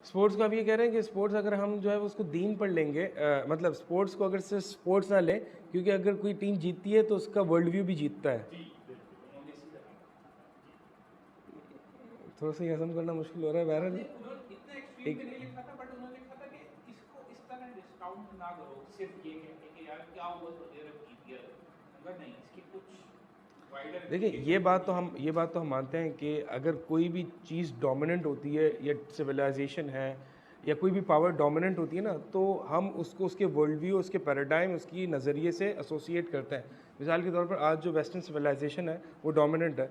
Sports का भी ये कह रहे हैं कि स्पोर्ट्स अगर हम जो है उसको दीन पर लेंगे, मतलब स्पोर्ट्स को अगर सिर्फ स्पोर्ट्स ना लें, क्योंकि अगर कोई टीम जीतती है तो उसका वर्ल्ड व्यू भी जीतता है। थोड़ा सा ये हजम करना मुश्किल हो रहा है बहरहाल। उन्होंने इतना एक्सट्रीम एक पे नहीं लिखा था, बट उन्होंने लिखा था कि इसको इस तरह डिस्काउंट ना करो सिर्फ ये कह के कि यार क्या हुआ सऊदी अरब जीत गया, मगर नहीं, इसकी कुछ वाइडर देखिए, ये बात तो हम मानते हैं कि अगर कोई भी चीज़ डोमिनेंट होती है या सिविलाइजेशन है या कोई भी पावर डोमिनेंट होती है ना, तो हम उसको उसके वर्ल्ड व्यू, उसके पैराडाइम, उसकी नज़रिए से एसोसिएट करते हैं। मिसाल के तौर पर आज जो वेस्टर्न सिविलाइजेशन है वो डोमिनेंट है,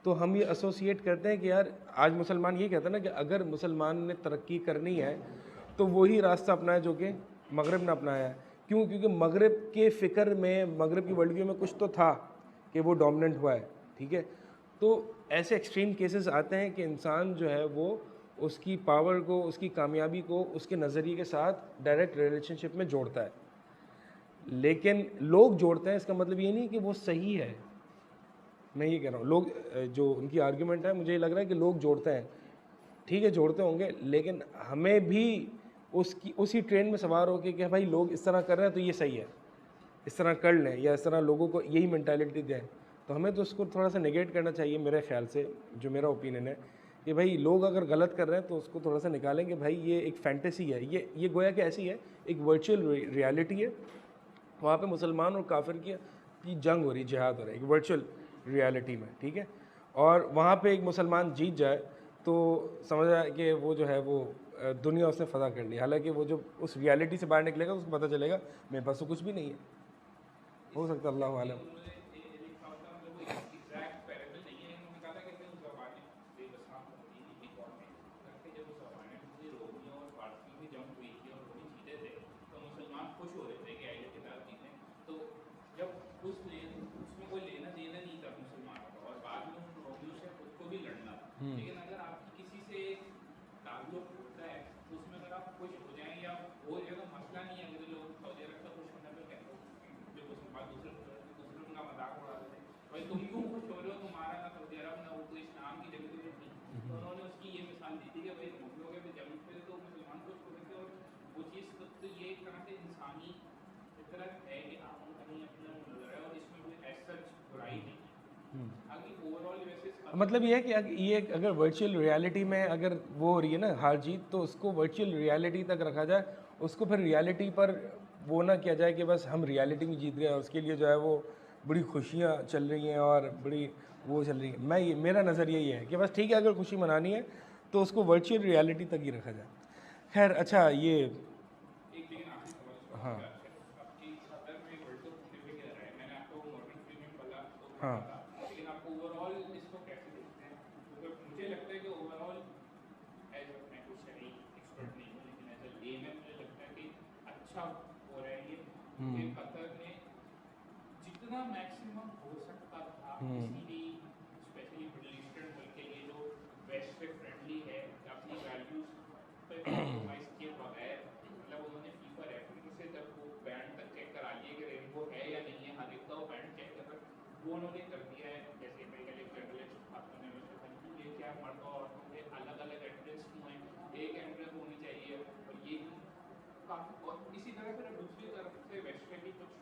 तो हम ये एसोसिएट करते हैं कि यार आज मुसलमान ये कहता है ना कि अगर मुसलमान ने तरक्की करनी है तो वही रास्ता अपनाया जो कि मगरब ने अपनाया है। क्यों? क्योंकि मगरब के फ़िक्र में, मगरब की वर्ल्ड व्यू में कुछ तो था कि वो डोमिनेंट हुआ है, ठीक है। तो ऐसे एक्सट्रीम केसेस आते हैं कि इंसान जो है वो उसकी पावर को, उसकी कामयाबी को उसके नज़रिए के साथ डायरेक्ट रिलेशनशिप में जोड़ता है। लेकिन लोग जोड़ते हैं, इसका मतलब ये नहीं कि वो सही है। मैं ये कह रहा हूँ, लोग जो उनकी आर्ग्यूमेंट है, मुझे ये लग रहा है कि लोग जोड़ते हैं, ठीक है जोड़ते होंगे, लेकिन हमें भी उसकी उसी ट्रेन में सवार होकर कि भाई लोग इस तरह कर रहे हैं तो ये सही है, इस तरह कर लें, या इस तरह लोगों को यही मेंटालिटी दें, तो हमें तो उसको थोड़ा सा नेगेट करना चाहिए। मेरे ख्याल से जो मेरा ओपिनियन है कि भाई लोग अगर गलत कर रहे हैं तो उसको थोड़ा सा निकालें कि भाई ये एक फैंटेसी है, ये गोया कि ऐसी है, एक वर्चुअल रियलिटी है। वहाँ पे मुसलमान और काफिर की जंग हो रही, जिहाद हो रहा है एक वर्चुअल रियलिटी में, ठीक है। और वहाँ पे एक मुसलमान जीत जाए तो समझ आए कि वो जो है वो दुनिया उसने फ़तह कर ली। हालांकि वो जो उस रियलिटी से बाहर निकलेगा तो उसको पता चलेगा मेरे पास तो कुछ भी नहीं है। हो सकता है, अल्लाह आलम। उन्होंने लिखा होता, मतलब वो एग्जैक्ट पैरेबल नहीं है, उन्होंने कहा था कि उस ज़माने बेबसा होती थी एक और में, कि जब उस ज़माने में पूरी रोमियों और फारसियों की जंग हुई थी और रोमी जीते थे तो मुसलमान खुश हो रहे थे कि आइडिया के साथ जीते। तो जब उसमें कोई लेना देना नहीं था मुसलमानों का, और बाद में उन रोमियों से खुद को भी लड़ना था। लेकिन अगर आपकी किसी से ताल्लुक होता है तो उसमें अगर आप खुश हो जाएं या हो जाए तो मसला नहीं है। मुझे लोग सऊदी अरब का खुश होने पर कहते हैं, जो मुसलमान दूसरे उनका मजाक उड़ाते थे, भाई तुम क्यों खुश हो रहे हो, तुम्हारा ना सऊदी अरब ना वो तो इस्लाम की जगह तो थी। तो उन्होंने उसकी ये मिसाल दी थी कि भाई मुगलों के भी जंग पे तो मुसलमान खुश हो रहे थे, और वो चीज़ तो ये एक तरह से इंसानी फितरत है कि आप कहीं अपना नजर है, और इसमें कोई ऐसा बुराई नहीं है। अभी ओवरऑल वैसे मतलब ये है कि ये अगर वर्चुअल रियलिटी में अगर वो हो रही है ना हार जीत, तो उसको वर्चुअल रियलिटी तक रखा जाए, उसको फिर रियलिटी पर वो ना किया जाए कि बस हम रियलिटी में जीत गए, उसके लिए जो है वो बड़ी खुशियाँ चल रही हैं और बड़ी वो चल रही है। मेरा नज़रिया ये है कि बस ठीक है, अगर खुशी मनानी है तो उसको वर्चुअल रियलिटी तक ही रखा जाए। खैर अच्छा, ये एक लेकिन आखिरी सवाल इस हाँ टॉपिक पे आपसे, आपकी कतर में वर्ल्ड कप होने पे क्या राय है? मैंने आपको मॉर्गन फ्रीमैन वाला तो हाँ पढ़ा था, लेकिन आपको ओवरऑल इसको कैसे देखते हैं? क्योंकि मुझे लगता है कि ओवरऑल, एज मैं कुछ शरई एक्सपर्ट नहीं हूँ, लेकिन एज अ लेमैन मुझे लगता है कि अच्छा हो रहा है ये, क्योंकि कतर ने जितना मैक्सिमम हो सकता था किसी भी स्पेशली मिडिल ईस्टर्न मुल्क के लिए जो वेस्ट से फ्रेंडली है, अपनी वैल्यूज पे कॉम्प्रोमाइज़ किए बगैर, मतलब उन्होंने फीफा रेफरी से जब वो बैंड तक चेक करा लिए कि रेनबो है या नहीं है, हर एक का वो बैंड चेक कर, वो उन्होंने कर दिया है। जैसे मेडिकल एक जर्नलिस्ट आपने ने उसने कहा कि ये क्या मर्द और औरतों के अलग अलग एंट्रेंस क्यों हैं, एक एंट्रेंस होनी चाहिए, और ये काफ़ी। और इसी तरह फिर दूसरी तरफ से वेस्ट में भी कुछ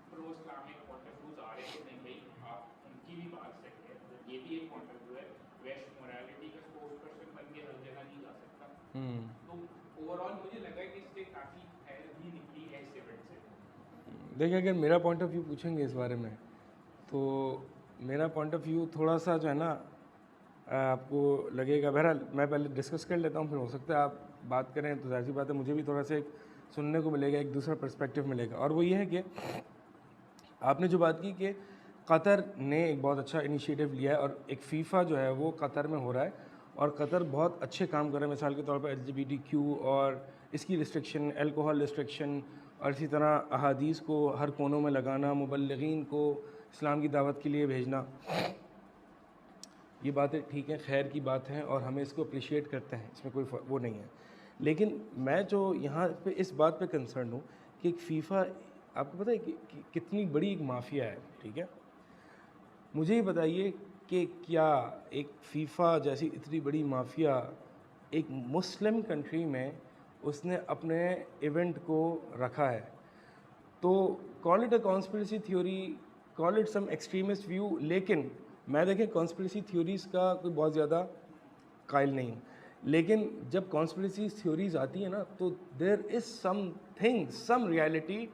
pro Islamic point of views आ रहे हैं कि नहीं भाई आप उनकी भी बात सही है, मतलब ये भी एक पॉइंट ऑफ व्यू है, वेस्ट मोरालिटी का स्पोर्ट्स पर्सन बन के हर जगह नहीं जा सकता। तो ओवरऑल मुझे लगा कि इससे काफ़ी खैर भी निकली है इस इवेंट से। देखिए, अगर मेरा पॉइंट ऑफ व्यू पूछेंगे इस बारे में, तो मेरा पॉइंट ऑफ व्यू थोड़ा सा जो है ना, आपको लगेगा, बहरहाल मैं पहले डिस्कस कर लेता हूँ, फिर हो सकता है आप बात करें तो जाहिर सी बात है मुझे भी थोड़ा सा एक सुनने को मिलेगा, एक दूसरा पर्सपेक्टिव मिलेगा। और वो ये है कि आपने जो बात की कि कतर ने एक बहुत अच्छा इनिशिएटिव लिया है और एक फ़ीफ़ा जो है वो कतर में हो रहा है, और कतर बहुत अच्छे काम कर रहा है। मिसाल के तौर पर एलजीबीटीक्यू और इसकी रिस्ट्रिक्शन, अल्कोहल रिस्ट्रिक्शन, और इसी तरह अहादीस को हर कोनों में लगाना, मुबल्लिगीन को इस्लाम की दावत के लिए भेजना, ये बातें ठीक हैं, खैर की बात हैं और हमें इसको अप्रिशिएट करते हैं, इसमें कोई वो नहीं है। लेकिन मैं जो यहाँ पे इस बात पे कंसर्न हूँ कि एक फ़ीफ़ा, आपको पता है कि कितनी बड़ी एक माफिया है, ठीक है। मुझे ये बताइए कि क्या एक फ़ीफ़ा जैसी इतनी बड़ी माफिया एक मुस्लिम कंट्री में उसने अपने इवेंट को रखा है, तो call it a conspiracy theory, call it some extremist view, लेकिन मैं देखें कॉन्स्पिरेसी थ्योरीज़ का कोई बहुत ज़्यादा कायल नहीं हूँ, लेकिन जब कॉन्स्पिरेसी थ्योरीज आती है ना तो there is something, some reality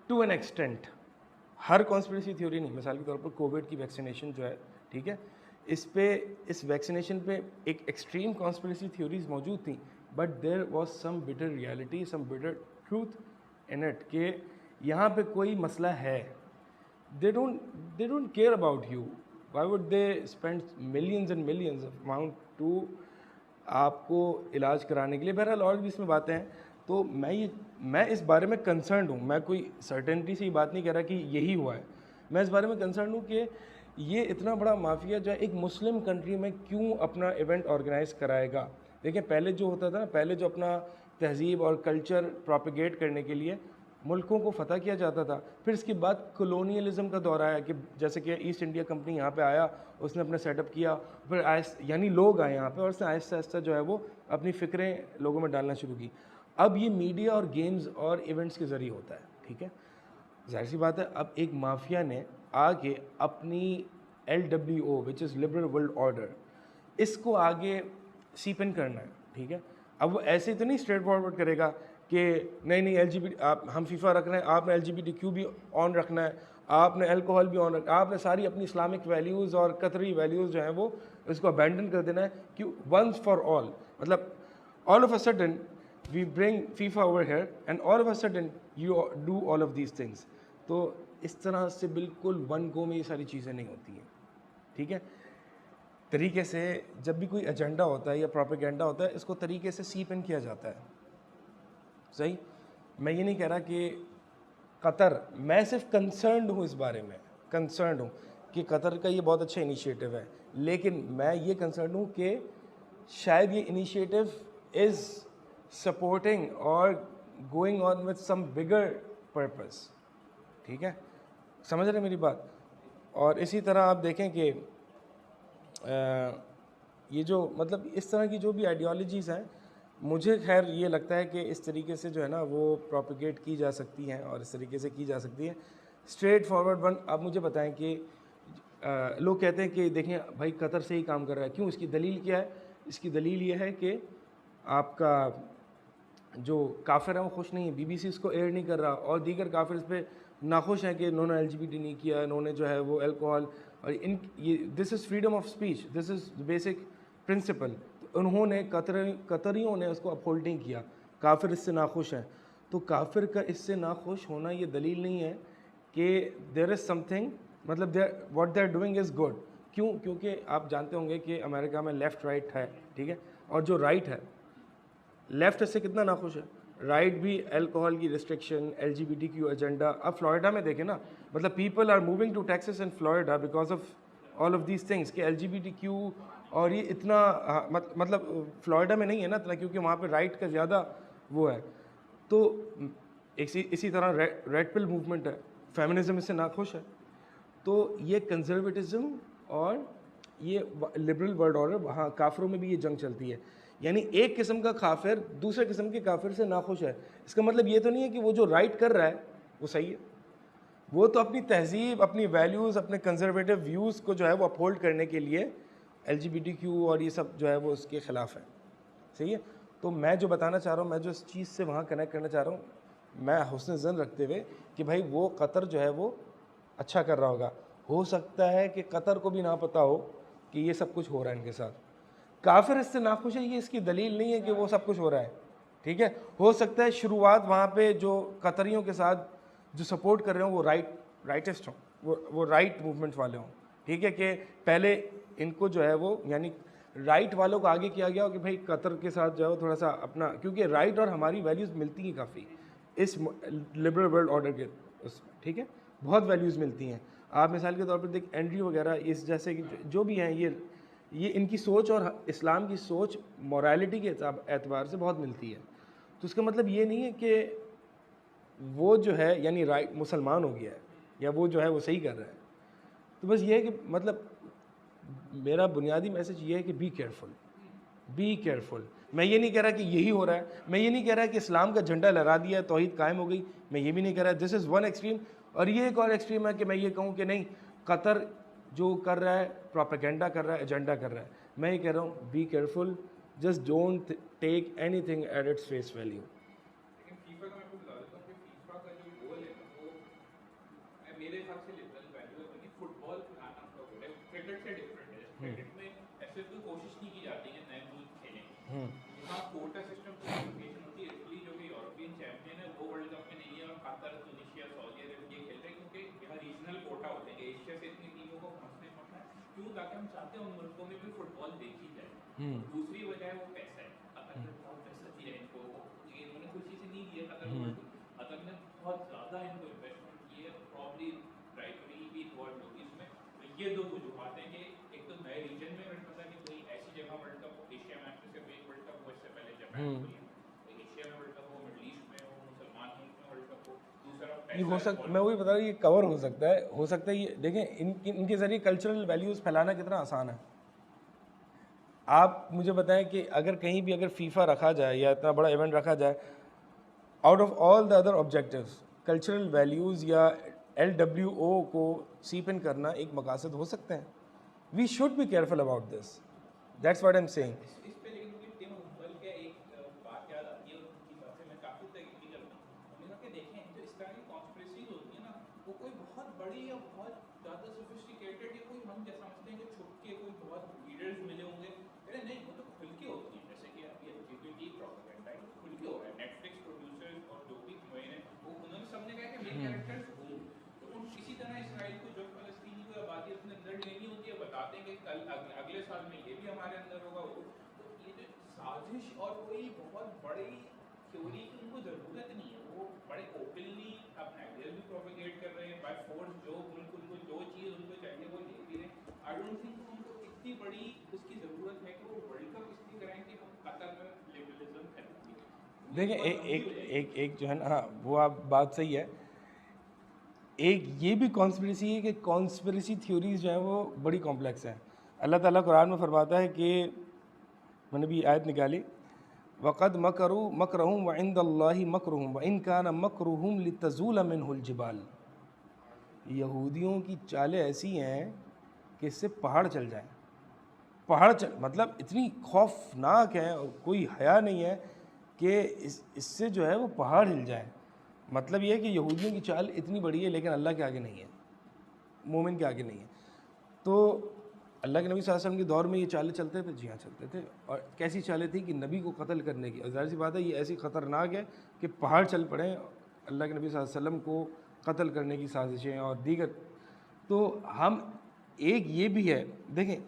to an extent. हर कॉन्स्पिरेसी थ्योरी नहीं, मिसाल के तौर पर कोविड की वैक्सीनेशन जो है, ठीक है, इस वैक्सीनेशन पे एक एक्सट्रीम कॉन्स्पिरेसी थ्योरीज मौजूद थी, but there was some bitter reality, some bitter truth in it कि यहाँ पे कोई मसला है। They don't care about you, why would they spend millions and millions amount to आपको इलाज कराने के लिए। बहरहाल और भी इसमें बातें हैं, तो मैं इस बारे में कंसर्न हूँ। मैं कोई सर्टेनिटी से ये बात नहीं कह रहा कि यही हुआ है, मैं इस बारे में कंसर्न हूँ कि ये इतना बड़ा माफिया जो है एक मुस्लिम कंट्री में क्यों अपना इवेंट ऑर्गेनाइज कराएगा। देखिए पहले जो होता था ना, पहले जो अपना तहजीब और कल्चर प्रोपिगेट करने के लिए मुल्कों को फ़तह किया जाता था, फिर इसके बाद कॉलोनियलिज्म का दौर आया कि जैसे कि ईस्ट इंडिया कंपनी यहाँ पे आया, उसने अपना सेटअप किया, फिर यानी लोग आए यहाँ पे और उसने आहिस्ता आहिस्ता जो है वो अपनी फ़िक्रें लोगों में डालना शुरू की। अब ये मीडिया और गेम्स और इवेंट्स के ज़रिए होता है, ठीक है। जाहिर सी बात है, अब एक माफिया ने आगे अपनी LWO which is liberal world order, इसको आगे सीपन करना है, ठीक है। अब वो ऐसे तो नहीं स्ट्रेट फॉरवर्ड करेगा कि नहीं LGBT आप हम फीफा रख रहे हैं, आपने LGBTQ भी ऑन रखना है, आपने अल्कोहल भी ऑन रखना है, आपने सारी अपनी इस्लामिक वैल्यूज़ और कतरी वैल्यूज़ जो हैं वो इसको अबैंडन कर देना है कि वंस फॉर ऑल, मतलब all of a sudden we bring FIFA over here and all of a sudden you do all of these things. तो इस तरह से बिल्कुल वन गो में ये सारी चीज़ें नहीं होती हैं, ठीक है। तरीके से जब भी कोई एजेंडा होता है या प्रोपेगेंडा होता है, इसको तरीके से सीप इन किया जाता है, सही। मैं ये नहीं कह रहा कि कतर, मैं सिर्फ कंसर्न्ड हूँ इस बारे में, कंसर्न्ड हूँ कि कतर का ये बहुत अच्छा इनिशिएटिव है, लेकिन मैं ये कंसर्न्ड हूँ कि शायद ये इनिशिएटिव इज़ सपोर्टिंग और going on with some bigger purpose, ठीक है, समझ रहे हैं मेरी बात। और इसी तरह आप देखें कि ये जो मतलब इस तरह की जो भी आइडियोलॉजीज़ हैं, मुझे खैर ये लगता है कि इस तरीके से जो है ना वो प्रोपिगेट की जा सकती हैं और इस तरीके से की जा सकती है। स्ट्रेट फॉरवर्ड वन, आप मुझे बताएं कि लोग कहते हैं कि देखें भाई कतर से ही काम कर रहा है, क्यों, इसकी दलील क्या है। इसकी दलील ये है कि आपका जो काफिर है वो खुश नहीं है, BBC इसको एयर नहीं कर रहा और दीगर काफिर इस पर नाखुश हैं कि इन्होंने LGBT नहीं किया, इन्होंने जो है वो अल्कोहल और ये this is freedom of speech, this is basic principle. तो उन्होंने कतरियों ने उसको अपहोल्ड नहीं किया, काफिर इससे नाखुश हैं। तो काफिर का इससे नाखुश होना ये दलील नहीं है कि देयर इज़ समथिंग, मतलब there what they are doing is good. क्यों, क्योंकि आप जानते होंगे कि अमेरिका में लेफ़्ट राइट है, ठीक है, और जो राइट है, लेफ़्ट इससे कितना नाखुश है, राइट भी अल्कोहल की रिस्ट्रिक्शन, LGBTQ एजेंडा। अब फ्लोरिडा में देखें ना, मतलब people are moving to Texas and Florida because of all of these things कि LGBTQ और ये इतना मतलब फ्लोरिडा में नहीं है ना इतना, क्योंकि वहाँ पे राइट का ज़्यादा वो है। तो इसी तरह रेड पिल मूवमेंट है, फेमिनिज्म इससे नाखुश है। तो ये कंजर्वेटिज्म और ये लिबरल वर्ल्ड ऑर्डर, वहाँ काफिरों में भी ये जंग चलती है। यानी एक किस्म का काफिर दूसरे किस्म के काफिर से नाखुश है। इसका मतलब ये तो नहीं है कि वो जो राइट कर रहा है वो सही है, वो तो अपनी तहजीब, अपनी वैल्यूज़, अपने कंजर्वेटिव व्यूज़ को जो है वो अपहोल्ड करने के लिए LGBTQ और ये सब जो है वो उसके ख़िलाफ़ है, सही है। तो मैं जो बताना चाह रहा हूँ, मैं जो इस चीज़ से वहाँ कनेक्ट करना चाह रहा हूँ, मैं हुस्न ज़न रखते हुए कि भाई वो कतर जो है वो अच्छा कर रहा होगा। हो सकता है कि कतर को भी ना पता हो कि ये सब कुछ हो रहा है इनके साथ। काफिर इससे नाखुश है, ये इसकी दलील नहीं है कि वो सब कुछ हो रहा है, ठीक है। हो सकता है शुरुआत वहाँ पे जो कतरियों के साथ जो सपोर्ट कर रहे हो वो राइटिस्ट हों, वो राइट मूवमेंट वाले हों, ठीक है, कि पहले इनको जो है वो यानी राइट वालों को आगे किया गया हो कि भाई कतर के साथ जो है थोड़ा सा अपना, क्योंकि राइट और हमारी वैल्यूज़ मिलती हैं काफ़ी इस लिबरल वर्ल्ड ऑर्डर के उसमें, ठीक है, बहुत वैल्यूज़ मिलती हैं। आप मिसाल के तौर पर देख एंड्रयू वगैरह, इस जैसे जो भी हैं, ये इनकी सोच और इस्लाम की सोच मोरालिटी के एतबार से बहुत मिलती है। तो उसका मतलब ये नहीं है कि वो जो है यानी राइट मुसलमान हो गया है या वो जो है वो सही कर रहा है। तो बस ये है कि मतलब मेरा बुनियादी मैसेज ये है कि बी केयरफुल, बी केयरफुल। मैं ये नहीं कह रहा कि यही हो रहा है, मैं ये नहीं कह रहा कि इस्लाम का झंडा लहरा दिया है, तौहीद कायम हो गई, मैं ये भी नहीं कह रहा। This is one extreme. और ये एक और एक्सट्रीम है कि मैं ये कहूँ कि नहीं, कतर जो कर रहा है, प्रोपेगेंडा कर रहा है, एजेंडा कर रहा है। मैं ये कह रहा हूँ, be careful, just don't take anything at its face value. लेकिन फीफा का मैं आपको बता देता हूँ कि फीफा का जो गोल है ना, वो मेरे हिसाब से लिबरल वैल्यू है, क्योंकि फुटबॉल खिलाना का गोल है, क्रिकेट से डिफरेंट है। क्रिकेट में ऐसे कोई कोशिश नहीं की जाती है नए मुल्क खेलें, यहाँ कोटा सिस्टम की एलोकेशन होती है। इसलिए जो कि यूरोपियन चैंपियन है वो वर्ल्ड कप में नहीं है, और कतर, ट्यूनीशिया, सऊदी अरब ये खेल रहे हैं, क्योंकि यहाँ रीजनल कोटा होते हैं। एशिया से इतनी टीमों को पहुँचना है, क्यों? ताकि हम चाहते हैं उन मुल्कों में भी फुटबॉल देखी जाए। दूसरी वजह है वो पैसा है। कतर ने बहुत पैसा दिया इनको, ये इन्होंने खुशी से नहीं दिया कतर को, कतर ने बहुत ज़्यादा इनको इन्वेस्टमेंट की है, प्रॉब्ली ब्राइटरी भी इन्वॉल्व होगी इसमें। तो ये दो वजूहत हैं कि एक तो नए रीजन में वर्ल्ड कप है कि कोई ऐसी जगह वर्ल्ड कप, एशिया में आपसे सिर्फ एक वर्ल्ड कप हो, इससे पहले जापान में हुई है, तो एशिया में वर्ल्ड कप हो, मिडल ईस्ट में हो, मुसलमान मुल्क में वर्ल्ड कप हो। दूसरा नहीं हो पैसा, मैं वही बता रहा हूँ, ये कवर हो सकता है ये देखें, इनके ज़रिए कल्चरल वैल्यूज़ फैलाना कितना आसान है। आप मुझे बताएं कि अगर कहीं भी अगर फीफा रखा जाए या इतना बड़ा इवेंट रखा जाए, out of all the other objectives, cultural values या LWO को सीप इन करना एक मकासद हो सकते हैं। We should be careful about this, that's what I am saying. इस पे लेकिन मुझे टीम मुंबई के एक बात याद आती है, उनकी बात से मैं काफ़ी तहकीक करता हूँ। हमने कहा कि देखें, जो इस तरह की कॉन्स्पिरेसीज होती है ना, वो कोई बहुत बड़ी या बहुत ज़्यादा सोफिस्टिकेटेड या कोई हम जैसा समझते हैं कि छुप के कोई बहुत लीडर्स मिले होंगे, अरे नहीं, वो तो खुल के होती है। जैसे कि अभी LGBT प्रोपेगेंडा है, खुल के हो रहा है। नेटफ्लिक्स प्रोड्यूसर्स और जो भी हुए हैं, वो उन्होंने सबने कहा कि मेन कैरेक्टर्स हूँ। तो उन इसी तरह इसराइल को जो फलस्तीनी को आबादी अपने अंदर लेनी होती है, बताते हैं कि कल अगले साल में ये भी हमारे अंदर होगा। तो ये जो साजिश और कोई बहुत बड़ी थ्योरी की उनको ज़रूरत नहीं है, वो बड़े ओपनली अपने आइडियल भी प्रोपेगेट कर रहे हैं बाय फोर्स। जो मुल्क उनको जो चीज़ उनको चाहिए वो ले भी रहे हैं। आई डोंट थिंक उनको इतनी बड़ी उसकी ज़रूरत है कि वो वर्ल्ड कप इसलिए करें कि हम कतर में लिबरलिज्म फैलाएंगे। देखें, एक जो है ना, हाँ वो आप बात सही है। एक ये भी कॉन्स्पिरेसी है कि कॉन्स्पिरेसी थ्योरीज जो है वो बड़ी कॉम्प्लेक्स हैं। अल्लाह ताला कुरान में फरमाता है कि, मैंने भी आयत निकाली, वक़द मकरू मकरहुम व इंदल्लाहि मकरुहुम व इन कान मकरुहुम लितज़ूल मिनहुल जिबाल। यहूदियों की चालें ऐसी हैं कि इससे पहाड़ चल जाएं। मतलब इतनी खौफनाक है और कोई हया नहीं है कि इससे जो है वो पहाड़ हिल जाए। मतलब ये है कि यहूदियों की चाल इतनी बड़ी है, लेकिन अल्लाह के आगे नहीं है, मोमिन के आगे नहीं है। तो अल्लाह के नबी सल्लल्लाहु अलैहि वसल्लम के दौर में ये चालें चलते थे, जी हाँ चलते थे। और कैसी चालें थी कि नबी को कत्ल करने की। ज़ाहिर सी बात है, ये ऐसी ख़तरनाक है कि पहाड़ चल पड़े अल्लाह के नबी सल्लल्लाहु अलैहि वसल्लम को कत्ल करने की साजिशें और दीगर। तो हम एक ये भी है, देखें,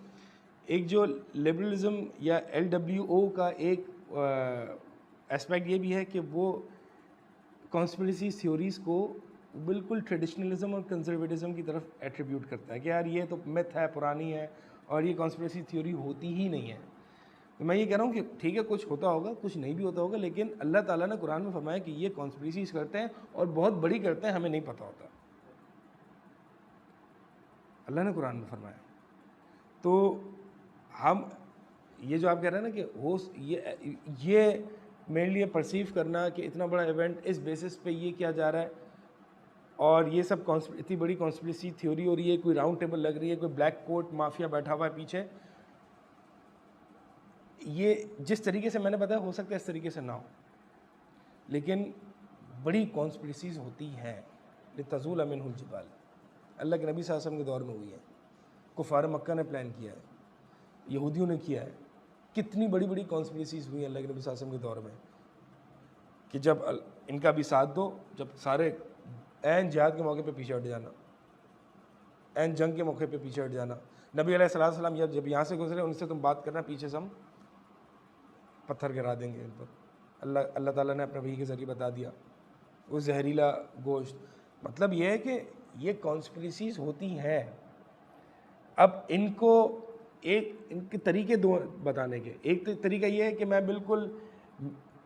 एक जो लिबरलिज़म या LWO का एक एस्पेक्ट ये भी है कि वो कॉन्स्पिरेसी थ्योरीज़ को बिल्कुल ट्रेडिशनलिज्म और कंजर्वेटिज्म की तरफ एट्रीब्यूट करता है कि यार ये तो मिथ है, पुरानी है, और ये कॉन्स्पिरेसी थ्योरी होती ही नहीं है। तो मैं ये कह रहा हूँ कि ठीक है, कुछ होता होगा, कुछ नहीं भी होता होगा, लेकिन अल्लाह ताला ने कुरान में फरमाया कि ये कॉन्स्पिरेसीज करते हैं और बहुत बड़ी करते हैं, हमें नहीं पता होता। अल्लाह ने कुरान में फरमाया। तो हम ये जो आप कह रहे हैं ना कि हो ये मेरे लिए परसीव करना कि इतना बड़ा इवेंट इस बेसिस पे ये किया जा रहा है और ये सब इतनी बड़ी कॉन्स्पिरेसी थ्योरी हो रही है, कोई राउंड टेबल लग रही है, कोई ब्लैक कोट माफिया बैठा हुआ है पीछे, ये जिस तरीके से मैंने बताया हो सकता है इस तरीके से ना हो, लेकिन बड़ी कॉन्स्पिरेसीज होती हैं। लितज़ूल मिनहुल जिबाल, अल्लाह के नबी सल्लल्लाहु अलैहि वसल्लम के दौर में हुई है, कुफार मक्का ने प्लान किया है, यहूदियों ने किया है। कितनी बड़ी बड़ी कॉन्स्पिरेसीज हुई हैं अल्लाह के नबी सल्लल्लाहु अलैहि वसल्लम के दौर में कि जब इनका भी साथ दो, जब सारे ऐन जिहाद के मौके पे पीछे हट जाना, ऐन जंग के मौके पे पीछे हट जाना। नबी अलैहिस्सलाम जब यहाँ से गुजरे, उनसे तुम बात करना, पीछे से हम पत्थर गिरा देंगे इन पर। अल्लाह ताला ने अपने वही के ज़रिए बता दिया, वो जहरीला गोश्त। मतलब ये है कि ये कॉन्स्पिरेसीज होती हैं। अब इनको इनके तरीके दो बताने के। एक तरीका ये है कि मैं बिल्कुल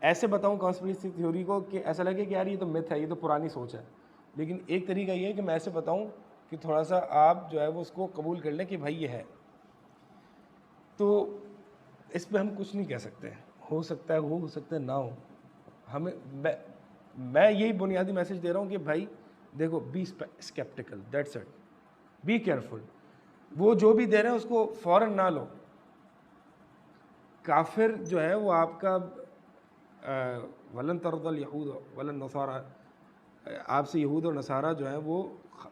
ऐसे बताऊं कॉन्स्पिरेसी थ्योरी को कि ऐसा लगे कि यार ये तो मिथ है, ये तो पुरानी सोच है। लेकिन एक तरीका ये है कि मैं ऐसे बताऊं कि थोड़ा सा आप जो है वो उसको कबूल कर लें कि भाई ये है। तो इस पर हम कुछ नहीं कह सकते, हो सकता है हो सकता है ना हो। हमें मैं यही बुनियादी मैसेज दे रहा हूँ कि भाई देखो, be sceptical, that's it, be careful. वो जो भी दे रहे हैं उसको फ़ौरन ना लो। काफिर जो है वो आपका वलन तरदल यहूद वलन नसारा, आपसे यहूद और नसारा जो है वो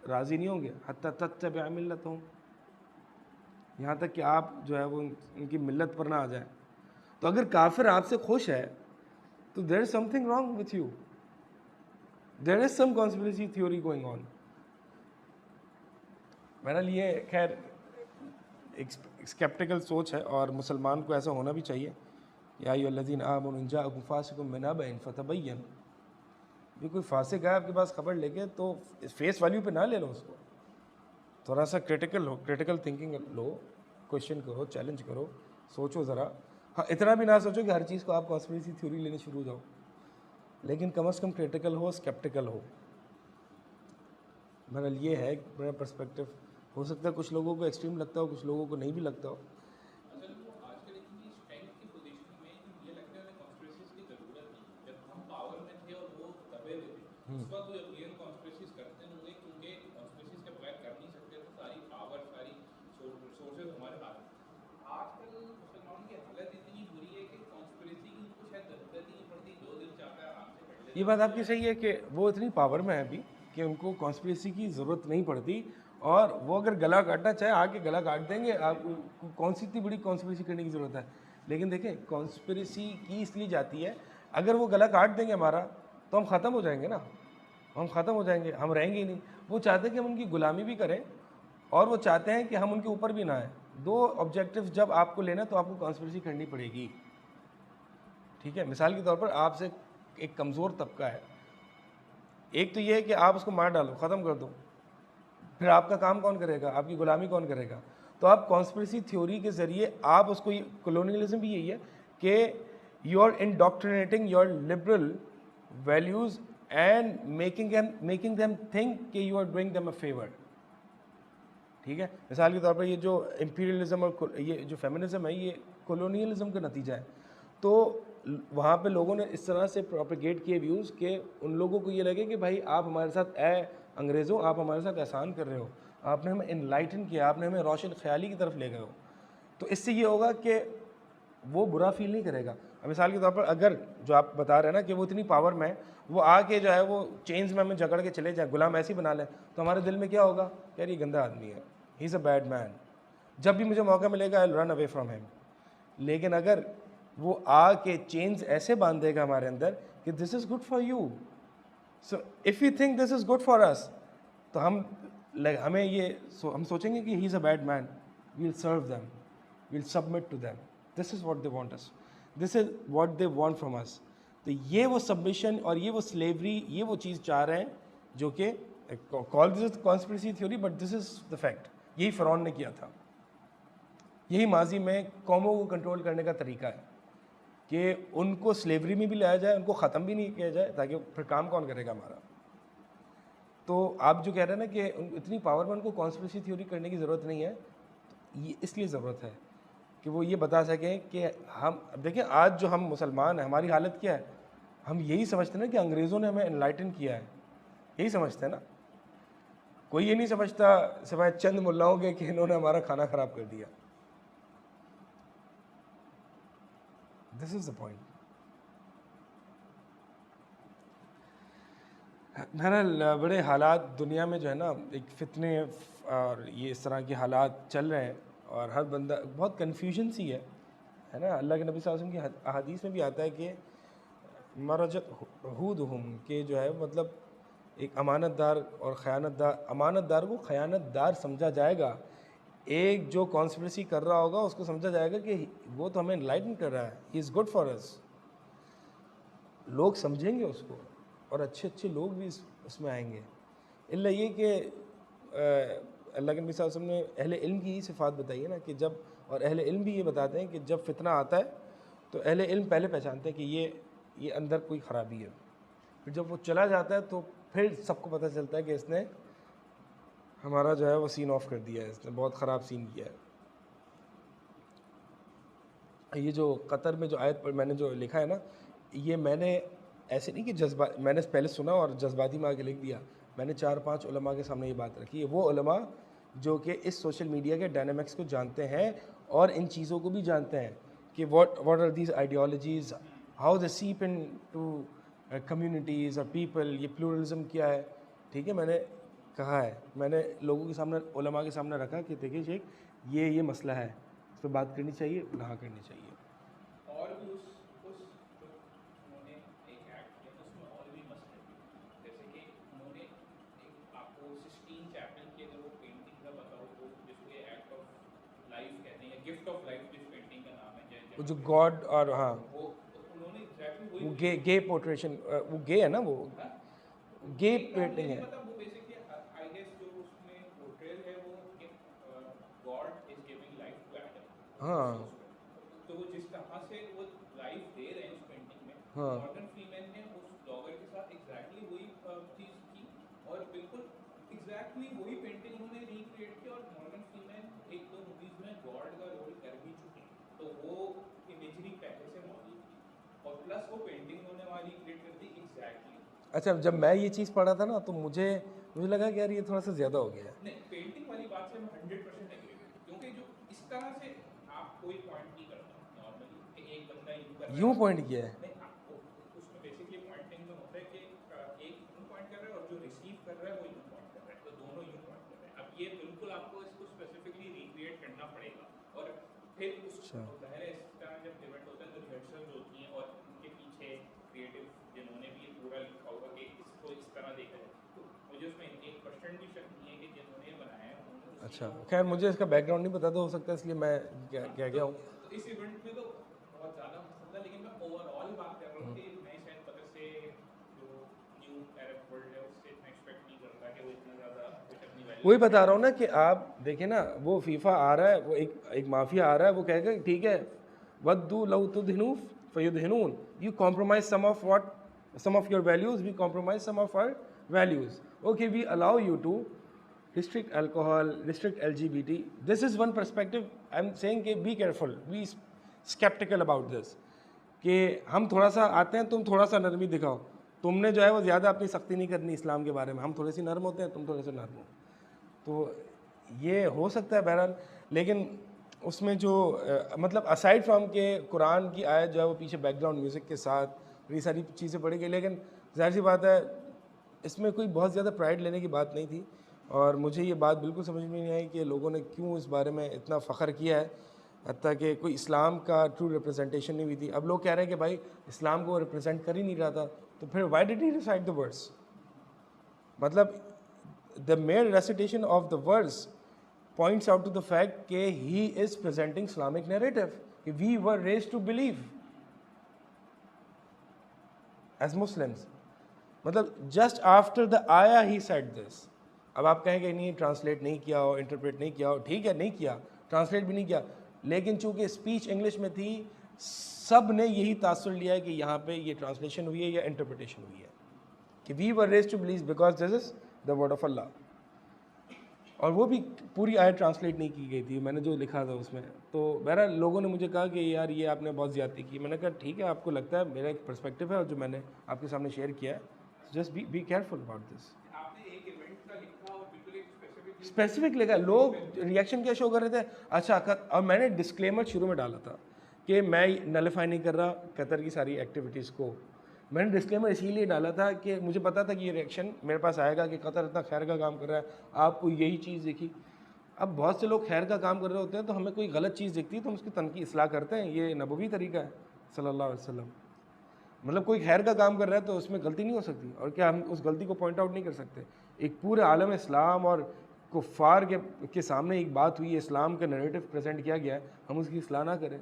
राज़ी नहीं होंगे हत्ता तत्तबअ मिल्लतहुम, यहाँ तक कि आप जो है वो उनकी मिल्लत पर ना आ जाए। तो अगर काफिर आपसे खुश है तो there is something wrong with you, there is some conspiracy theory going on. बहरहाल ये खैर एक स्केप्टिकल सोच है और मुसलमान को ऐसा होना भी चाहिए। या अय्युहल्लज़ीना आमनू इन जाअकुम फासिकुम बिनबअइन फतबय्यन, भी कोई फासिक है आपके पास खबर लेके तो फेस वैल्यू पे ना ले लो उसको, थोड़ा सा क्रिटिकल थिंकिंग लो, क्वेश्चन करो, चैलेंज करो, सोचो ज़रा। हाँ, इतना भी ना सोचो कि हर चीज़ को आप कॉन्स्पिरेसी थ्योरी लेने शुरू हो जाओ, लेकिन कम से कम क्रिटिकल हो, स्केप्टिकल हो। बहरहाल ये है मेरा पर्सपेक्टिव। हो सकता है कुछ लोगों को एक्सट्रीम लगता हो, कुछ लोगों को नहीं भी लगता हो। असल वो आजकल इतनी स्ट्रेंथ की पोजीशन में ये लगता है कॉन्स्पिरेसीज की ज़रूरत नहीं। जब हम पावर में थे और वो दबे हुए थे, उस वक्त वो रियल कॉन्स्पिरेसीज करते होंगे, क्योंकि कॉन्स्पिरेसीज के बगैर कर नहीं सकते थे। सारी पावर, सारी सोर्सेज हमारे पास। आजकल मुसलमानों की हालत इतनी बुरी है कि कॉन्स्पिरेसी की उनको शायद ज़रूरत ही नहीं पड़ती। जो दिल चाहता है आराम से कर लेते। ये बात आपकी सही है कि वो इतनी पावर में है अभी कि उनको कॉन्स्पिरेसी की ज़रूरत नहीं पड़ती, और वो अगर गला काटना चाहे आके गला काट देंगे। आप कौन सी इतनी बड़ी कॉन्स्पिरेसी करने की ज़रूरत है। लेकिन देखें, कॉन्स्पिरेसी की इसलिए जाती है, अगर वो गला काट देंगे हमारा तो हम ख़त्म हो जाएंगे ना, हम ख़त्म हो जाएंगे, हम रहेंगे ही नहीं। वो चाहते हैं कि हम उनकी गुलामी भी करें और वो चाहते हैं कि हम उनके ऊपर भी ना आए। दो ऑब्जेक्टिव्स जब आपको लेना तो आपको कॉन्स्पिरेसी करनी पड़ेगी। ठीक है, मिसाल के तौर पर आपसे एक कमज़ोर तबका है, एक तो ये है कि आप उसको मार डालो, ख़त्म कर दो, फिर आपका काम कौन करेगा, आपकी गुलामी कौन करेगा। तो आप कॉन्स्पिरेसी थ्योरी के ज़रिए आप उसको, कॉलोनियलिज्म भी यही है कि you are indoctrinating your liberal values and making them think कि you are doing them a favour. ठीक है, मिसाल के तौर पर ये जो इम्पीरियलिज्म और ये जो फेमिनिज्म है, ये कॉलोनियलिज्म का नतीजा है। तो वहाँ पे लोगों ने इस तरह से प्रोपेगेट किए व्यूज़ कि उन लोगों को ये लगे कि भाई आप हमारे साथ अंग्रेज़ों, आप हमारे साथ एहसान कर रहे हो, आपने हमें इनलाइटन किया, आपने हमें रोशन ख्याली की तरफ ले गए हो। तो इससे ये होगा कि वो बुरा फील नहीं करेगा। अब मिसाल के तौर पर अगर जो आप बता रहे हैं ना कि वो इतनी पावर में है, वो आके जो है वो चेंज में हमें जकड़ के चले जाए, गुलाम ऐसे ही बना लें, तो हमारे दिल में क्या होगा, यार ये गंदा आदमी है, ही इज़ अ बैड मैन, जब भी मुझे मौका मिलेगा I will run away from him. लेकिन अगर वो आके चेंज ऐसे बांध देगा हमारे अंदर कि this is good for you, so if you think this is good for us, तो हमें ये हम सोचेंगे कि he is a bad man, we will serve them, we will submit to them, this is what they want us, this is what they want from us. तो ये वो submission और ये वो स्लेवरी, ये वो चीज़ चाह रहे हैं जो कि call this conspiracy theory, but this is the fact. यही फ़िरौन ने किया था, यही माजी में कौमों को कंट्रोल करने का तरीका है कि उनको स्लेवरी में भी लाया जाए, उनको ख़त्म भी नहीं किया जाए, ताकि फिर काम कौन करेगा हमारा। तो आप जो कह रहे हैं ना कि इतनी पावर में उनको कॉन्स्पिरेसी थ्योरी करने की ज़रूरत नहीं है, तो ये इसलिए ज़रूरत है कि वो ये बता सकें कि हम, अब देखिए आज जो हम मुसलमान हैं, हमारी हालत क्या है, हम यही समझते हैं ना कि अंग्रेज़ों ने हमें एनलाइटन किया है, यही समझते हैं ना। कोई ये नहीं समझता सिवाय चंद मुल्लाओं के कि इन्होंने हमारा खाना ख़राब कर दिया। This is the point. बहरहाल बड़े हालात दुनिया में जो है ना, एक फितने और ये इस तरह के हालात चल रहे हैं, और हर बंदा बहुत कन्फ्यूजन सी है ना। अल्लाह के नबी सल्लल्लाहु अलैहि वसल्लम की अहादीस में भी आता है कि मरजत हुदहुम, के जो है मतलब एक अमानतदार और ख़यानतदार, अमानतदार को ख़यानतदार समझा जाएगा, एक जो कॉन्स्पिरेसी कर रहा होगा उसको समझा जाएगा कि वो तो हमें एनलाइटन कर रहा है, ही इज़ गुड फॉर अस। लोग समझेंगे उसको और अच्छे अच्छे लोग भी उसमें आएंगे। इल्ला ये कि अल्लाह के नबी सल्लल्लाहु अलैहि वसल्लम ने अहले इल्म की ही सिफ़ात बताई है ना, कि जब, और अहले इल्म भी ये बताते हैं कि जब फितना आता है तो अहले इल्म पहले पहचानते हैं कि ये अंदर कोई ख़राबी है, फिर जब वो चला जाता है तो फिर सबको पता चलता है कि इसने हमारा जो है वो सीन ऑफ कर दिया है, इसने बहुत ख़राब सीन किया है। ये जो कतर में जो आयत पर मैंने जो लिखा है ना, ये मैंने ऐसे नहीं कि जज्बा मैंने पहले सुना और जज्बाती में आके लिख दिया। मैंने 4-5 उलमा के सामने ये बात रखी है, वो उलमा जो कि इस सोशल मीडिया के डायनामिक्स को जानते हैं और इन चीज़ों को भी जानते हैं कि what are these ideologies, how they seep into communities और पीपल, ये प्लूरलिज्म क्या है। ठीक है, मैंने कहा है, मैंने लोगों के सामने उलमा के सामने रखा कि देखिए शेख, ये मसला है, इस पर बात करनी चाहिए, ना करनी चाहिए। और भी उस जो उन्होंने एक एक्ट किया था उसमें और भी मसले थे, जैसे कि उन्होंने एक आपको सिस्टीन चैपल की अगर वो पेंटिंग का बताओ तो जिसको ये एक्ट ऑफ लाइफ कहते हैं या गिफ्ट ऑफ लाइफ जिस पेंटिंग का नाम है वो जो गॉड और हाँ वो उन्होंने एग्जैक्टली वो वही गे पोर्ट्रेशन, वो गे है ना, वो हाँ? गे एक का मुझे पेंटिंग नहीं है। पता, वो बेसिकली आई गेस जो उसमें पोर्ट्रेल है वो God is giving life to Adam. हाँ तो वो जिस तरह से वो लाइफ दे रहे हैं उस पेंटिंग में, हाँ मॉर्गन फ्रीमैन ने उस ब्लॉगर के साथ एग्जैक्टली वही चीज़ की और बिल्कुल एग्जैक्टली वही पेंटिंग उन्होंने रिक्रिएट की। और मॉर्गन फ्रीमैन एक दो मूवीज में गॉड का रोल कर भी चुके हैं, तो वो इमेजरी पहले से मौजूद थी और प्लस वो पेंटिंग उन्होंने वहाँ रिक्रिएट कर दी एग्जैक्टली। अच्छा, जब मैं ये चीज़ पढ़ा था ना तो मुझे लगा कि यार ये थोड़ा सा ज़्यादा हो गया है। नहीं, पेंटिंग वाली बात से मैं 100% एग्री हूँ, क्योंकि जो इस तरह से आप कोई पॉइंट नहीं करता नॉर्मली कि एक बंदा यूँ कर रहा है यूँ पॉइंट किया है। नहीं, आपको उसमें बेसिकली पॉइंटिंग में होता है कि एक यूँ पॉइंट कर रहा है और जो रिसीव कर रहा है वो यूँ पॉइंट कर रहा है, तो दोनों यूँ पॉइंट कर रहे हैं। अब ये बिल्कुल आपको इसको स्पेसिफिकली रिक्रिएट करना पड़ेगा और फिर उस अच्छा। ज़ाहिर है इस तरह जब इवेंट होता है तो रिहर्सल्स होती हैं और उनके पीछे क्रिएटिव जिन्होंने भी ये पूरा लिखा होगा कि इसको इस तरह देखा जाए, तो मुझे उसमें 1% भी शक नहीं है कि जिन्होंने बनाया है उन्होंने उस अच्छा, चीज़ को खैर मुझे इसका बैकग्राउंड नहीं पता, तो हो सकता है इसलिए मैं कह गया हूँ। तो इस इवेंट में तो बहुत ज़्यादा पसंद था, लेकिन मैं ओवरऑल बात कर रहा हूँ कि मैं शायद पता से जो न्यू अरब वर्ल्ड है उससे इतना एक्सपेक्ट नहीं करता कि वो इतना ज़्यादा कुछ अपनी वैल्यू। वही बता रहा हूँ ना कि आप देखें ना, वो फीफा आ रहा है, वो एक माफिया आ रहा है, वो कहेगा ठीक है, वद्दू लव तुदहिनू फयुदहिनून, you compromise some of your values, we compromise some of our values. Okay, we allow you to restrict alcohol, restrict LGBT. This is one perspective. I'm saying कि be careful, be skeptical about this. कि हम थोड़ा सा आते हैं, तुम थोड़ा सा नरमी दिखाओ, तुमने जो है वो ज़्यादा अपनी सख्ती नहीं करनी इस्लाम के बारे में, हम थोड़े सी नरम होते हैं, तुम थोड़े से नरम हो। तो ये हो सकता है बहरहाल, लेकिन उसमें जो मतलब असाइड फ्रॉम के कुरान की आयत जो है वो पीछे बैकग्राउंड म्यूज़िक के साथ ये सारी चीज़ें पढ़ी गई, लेकिन ज़ाहिर सी बात है इसमें कोई बहुत ज़्यादा प्राइड लेने की बात नहीं थी। और मुझे ये बात बिल्कुल समझ में नहीं आई कि लोगों ने क्यों इस बारे में इतना फ़ख्र किया है, हत्ता कि कोई इस्लाम का ट्रू रिप्रेजेंटेशन नहीं हुई थी। अब लोग कह रहे हैं कि भाई इस्लाम को रिप्रेजेंट कर ही नहीं रहा था, तो फिर why did he recite the words? मतलब the mere recitation of the words points out to the fact कि he is presenting Islamic narrative कि we were raised to believe as Muslims। मतलब just after the ayah he said this। अब आप कहेंगे नहीं translate नहीं किया हो, इंटरप्रेट नहीं किया हो, ठीक है नहीं किया, ट्रांसलेट भी नहीं किया, लेकिन चूंकि स्पीच इंग्लिश में थी, सब ने यही तासुर लिया है कि यहाँ पे ये ट्रांसलेशन हुई है या इंटरप्रिटेशन हुई है कि we were raised to believe because this is the word of Allah। और वो भी पूरी आयत ट्रांसलेट नहीं की गई थी, मैंने जो लिखा था उसमें। तो बहरहाल लोगों ने मुझे कहा कि यार ये आपने बहुत ज़्यादती की। मैंने कहा ठीक है, आपको लगता है, मेरा एक पर्सपेक्टिव है और जो मैंने आपके सामने शेयर किया है, just be careful about this. आपने एक इवेंट का लिखा और बिल्कुल एक स्पेसिफिक लिखा, लोग रिएक्शन क्या शो कर रहे थे। अच्छा, और मैंने डिस्क्लेमर शुरू में डाला था कि मैं नलिफाई नहीं कर रहा कतर की सारी एक्टिविटीज़ को। मैंने डिस्क्लेमर इसीलिए डाला था कि मुझे पता था कि ये रिएक्शन मेरे पास आएगा कि कतर इतना खैर का काम कर रहा है, आपको यही चीज़ दिखी। अब बहुत से लोग खैर का काम कर रहे होते हैं, तो हमें कोई गलत चीज़ दिखती है तो हम उसकी तनकी इसलाह करते हैं, ये नबवी तरीका है सल्लल्लाहु अलैहि वसल्लम। मतलब कोई खैर का काम कर रहा है तो उसमें गलती नहीं हो सकती, और क्या हम उस गलती को पॉइंट आउट नहीं कर सकते? एक पूरे आलम इस्लाम और कुफ़ार के सामने एक बात हुई है, इस्लाम का नैरेटिव प्रेजेंट किया गया है, हम उसकी इसलाह ना करें?